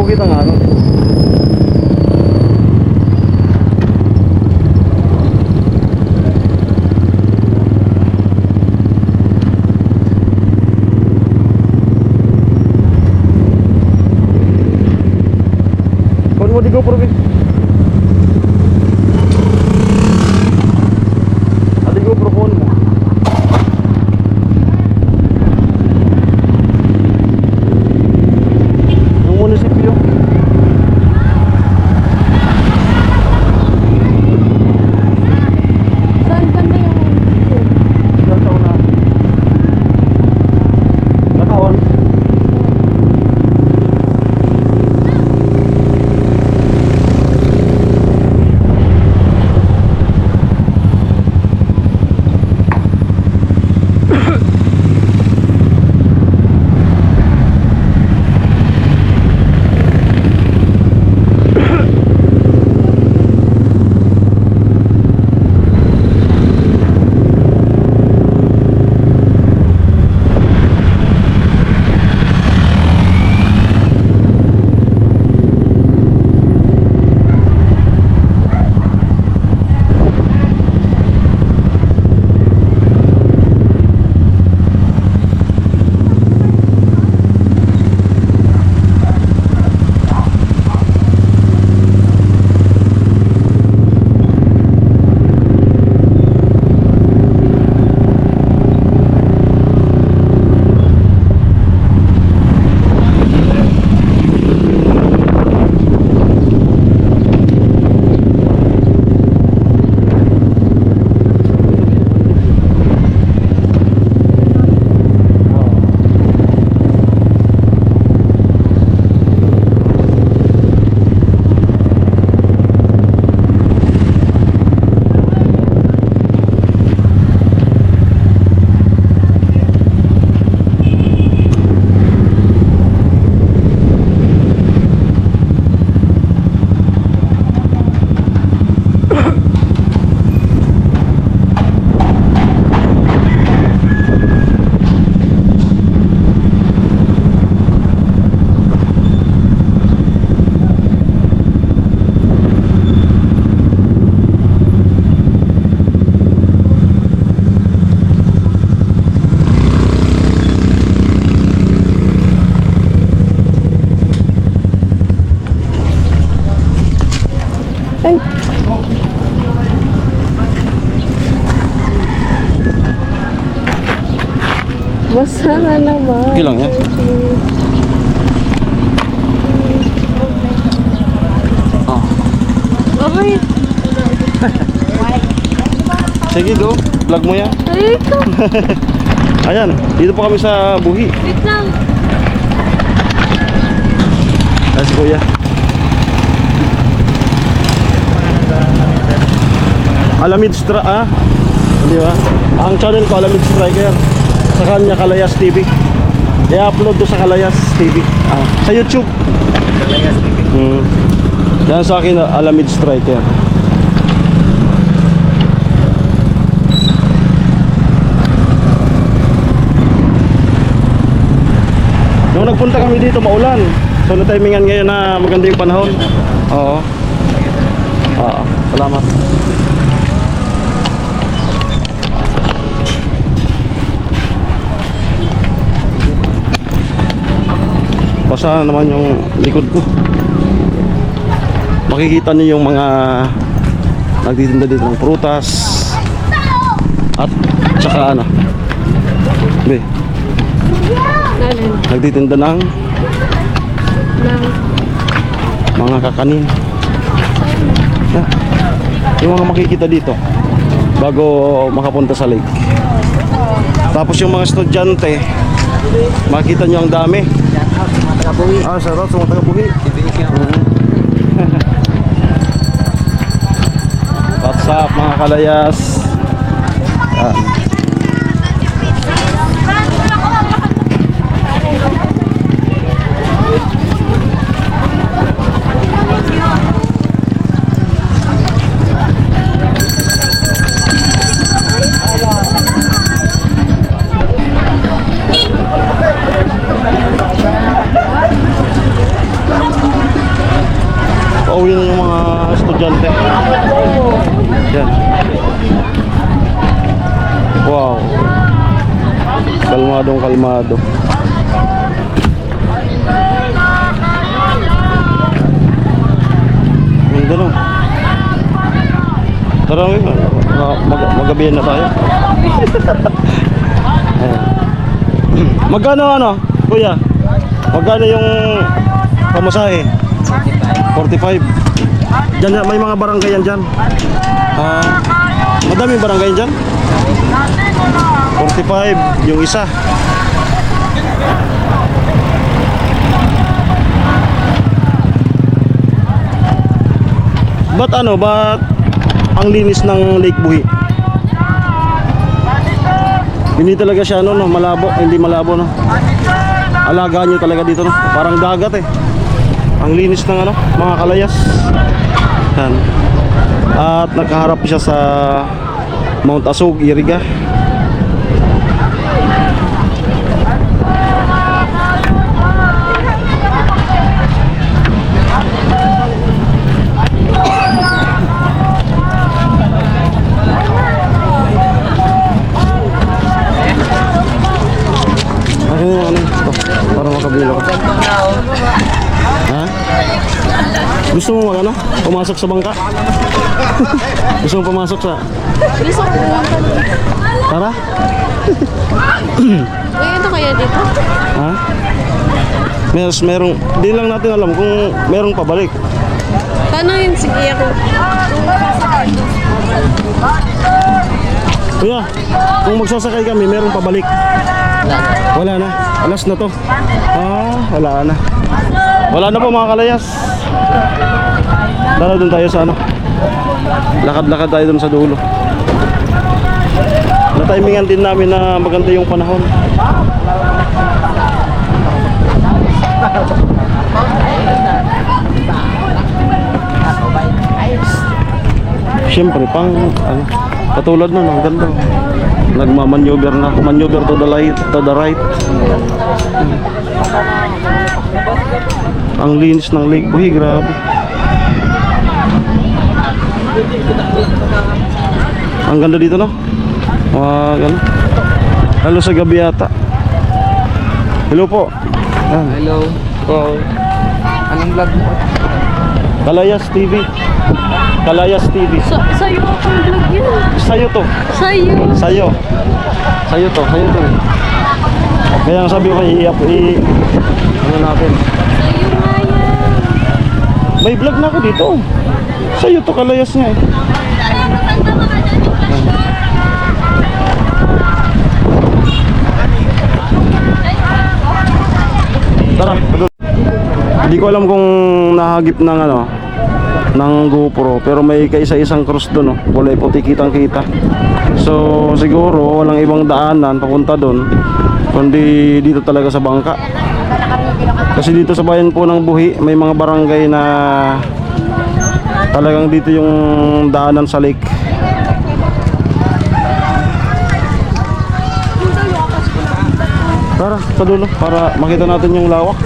bukid ang ano. Kung mo di GoPro bin. Adi GoPro phone mo. Yung munisipyo. Saan ka na yung Ilang taon na? Nakawan. Ay. Basa na naman. Okay lang yan. Okay. Sige, go. Vlog mo yan. Ay, ito. Ayan, dito po kami sa Buhi. Wait lang. Ayan si Kuya. Alamid di ba? Ang channel ko Alamid Striker. Sa kanya Kalayas TV. I-upload to sa Kalayas TV. Sa YouTube. Kalayas TV. Yan sa akin Alamid Striker. Nung nagpunta kami dito maulan. So na-timingan ngayon na maganda yung panahon. Oo. Salamat. Basa naman yung likod ko. Makikita niyo yung mga nagtitinda dito ng prutas at tsaka ano nagtitinda ng mga kakanin. Yung mga makikita dito bago makapunta sa lake. Tapos yung mga estudyante, makita nyo ang dami. Shoutout sa mga taga-Buhi. What's up mga kalayas? sarado. Ganda no. Tara magabihan na tayo. Ayan. Magkano ano, kuya? Magkano yung pamasahe? 45. Diyan may mga barangay yan dyan. Madaming barangay dyan. 45 yung isa. Ba't ano, ba't ang linis ng Lake Buhi? Hindi talaga siya ano, no, malabo, hindi malabo no. Alagaan nyo talaga dito no. Parang dagat eh. Ang linis ng ano, mga kalayas. Yan. At nakaharap siya sa Mount Asog, Iriga. Para makabilo ka. Ha? Gusto mo ano? Pumasok sa bangka? Gusto mo pumasok sa... Gusto ko pumunta dito. Tara? Uy, ito kaya dito? Ha? Merong... Di lang natin alam kung merong pabalik. Paano yun? Sige ako. Kuya, kung magsasakay kami, merong pabalik. Wala na. Alas na to. Wala na. Wala na po mga kalayas. Tara doon tayo sa ano. Lakad-lakad tayo doon sa dulo. Na-timingan din namin na maganda yung panahon. Siyempre pang ano, katulad nun, ang ganda. Nagmamaneuver na, maneuver to the right. Ang linis ng Lake Buhi, grabe. Ang ganda dito no. Gano. Lalo sa gabi yata. Hello po. Yan. Hello po. Anong vlog mo? Kalayas TV. Kalayas TV. Sa'yo akong vlog yun. Sa'yo to. Sa'yo. Sa'yo to. Kaya ang sabi ko ano natin. Sa'yo nga yan. May vlog na ako dito. Sa'yo to, kalayas niya eh. Tara. Hindi ko alam kung nahagip ng ano, ng GoPro, pero may kaisa-isang cross doon, no? Kulay puti, kitang-kita. So siguro walang ibang daanan papunta doon kundi dito talaga sa bangka. Kasi dito sa bayan po ng Buhi may mga barangay na talagang dito yung daanan sa lake. Tara sa dulo para makita natin yung lawak.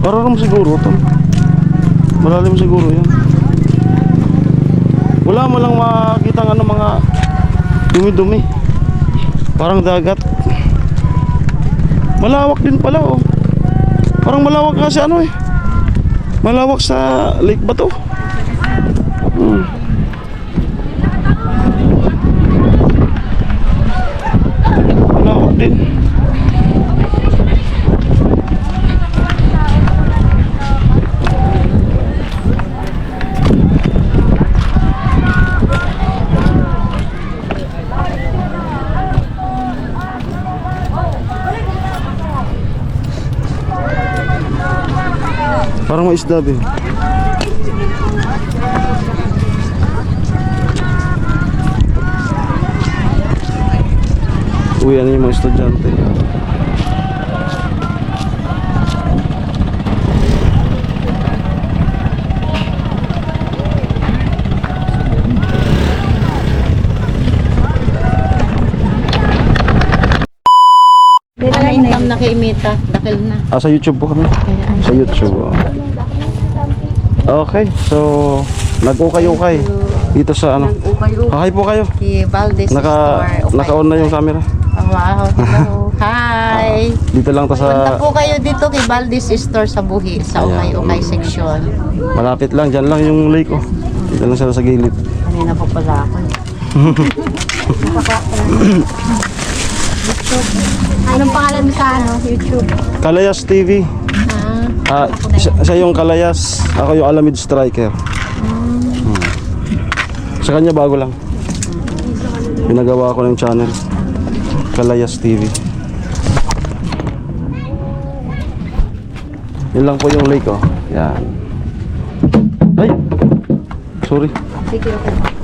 Pararam siguro to. Malalim siguro yan. Wala mo lang makita ng ano, mga dumi-dumi. Parang dagat. Malawak din pala oh. Parang malawak kasi ano eh. Malawak sa lake ba to? Malawak din. Parang may isda ba? Uwi, ano yung mga estudyante? nakiimita. Dakil na. Sa YouTube po kami. Sa YouTube. Okay, so nag-ukay-ukay dito sa ano. Hi po kayo. Si Valdez Naka-on na yung camera. Wow, hello. Hi. Dito lang to Punta sa po kayo dito kay Valdez Store sa Buhi, sa Ayan. Ukay-Ukay section. malapit lang, dyan lang yung lake oh. Dito lang sila sa gilid. Kanina po pala ako. Anong pangalan mo sa YouTube? Kalayas TV. Siya yung Kalayas, ako yung Alamid Striker. Sa kanya bago lang. Pinagawa ko ng channel. Kalayas TV. Yun lang po yung lake oh. Yan. Ay! Sorry. Sige, okay.